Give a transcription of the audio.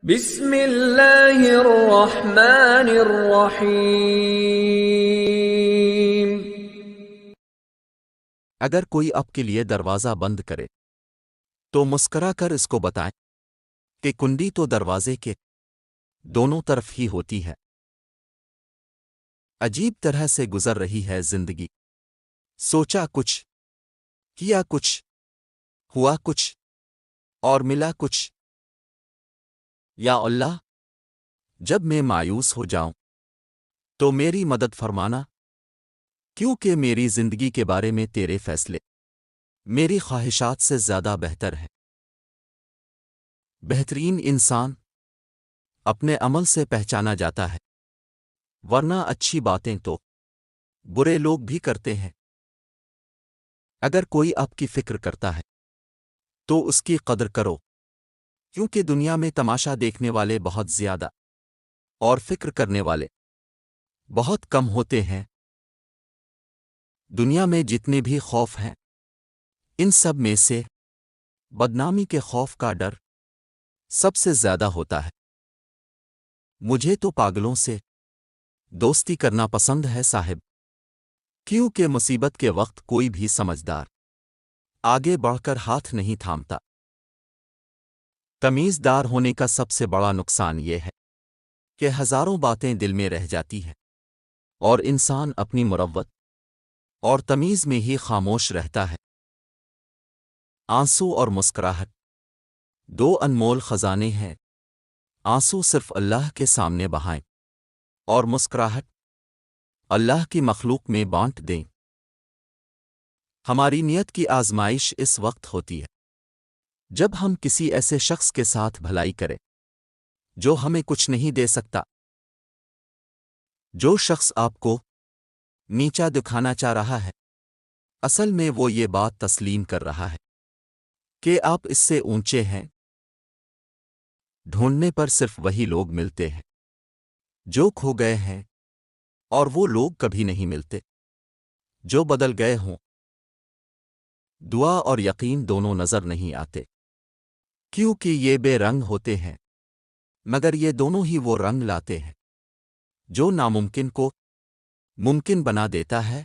بسم اللہ الرحمن الرحیم۔ اگر کوئی آپ کے لیے دروازہ بند کرے تو مسکرا کر اس کو بتائیں کہ کنڈی تو دروازے کے دونوں طرف ہی ہوتی ہے۔ عجیب طرح سے گزر رہی ہے زندگی، سوچا کچھ، کیا کچھ، ہوا کچھ اور ملا کچھ۔ یا اللہ، جب میں مایوس ہو جاؤں تو میری مدد فرمانا، کیونکہ میری زندگی کے بارے میں تیرے فیصلے میری خواہشات سے زیادہ بہتر ہیں۔ بہترین انسان اپنے عمل سے پہچانا جاتا ہے، ورنہ اچھی باتیں تو برے لوگ بھی کرتے ہیں۔ اگر کوئی آپ کی فکر کرتا ہے تو اس کی قدر کرو، کیونکہ دنیا میں تماشا دیکھنے والے بہت زیادہ اور فکر کرنے والے بہت کم ہوتے ہیں۔ دنیا میں جتنے بھی خوف ہیں، ان سب میں سے بدنامی کے خوف کا ڈر سب سے زیادہ ہوتا ہے۔ مجھے تو پاگلوں سے دوستی کرنا پسند ہے صاحب، کیونکہ مصیبت کے وقت کوئی بھی سمجھدار آگے بڑھ کر ہاتھ نہیں تھامتا۔ تمیزدار ہونے کا سب سے بڑا نقصان یہ ہے کہ ہزاروں باتیں دل میں رہ جاتی ہیں اور انسان اپنی مروت اور تمیز میں ہی خاموش رہتا ہے۔ آنسو اور مسکراہٹ دو انمول خزانے ہیں۔ آنسو صرف اللہ کے سامنے بہائیں اور مسکراہٹ اللہ کی مخلوق میں بانٹ دیں۔ ہماری نیت کی آزمائش اس وقت ہوتی ہے جب ہم کسی ایسے شخص کے ساتھ بھلائی کریں جو ہمیں کچھ نہیں دے سکتا۔ جو شخص آپ کو نیچا دکھانا چاہ رہا ہے، اصل میں وہ یہ بات تسلیم کر رہا ہے کہ آپ اس سے اونچے ہیں۔ ڈھونڈنے پر صرف وہی لوگ ملتے ہیں جو کھو گئے ہیں، اور وہ لوگ کبھی نہیں ملتے جو بدل گئے ہوں۔ دعا اور یقین دونوں نظر نہیں آتے، کیونکہ یہ بے رنگ ہوتے ہیں، مگر یہ دونوں ہی وہ رنگ لاتے ہیں جو ناممکن کو ممکن بنا دیتا ہے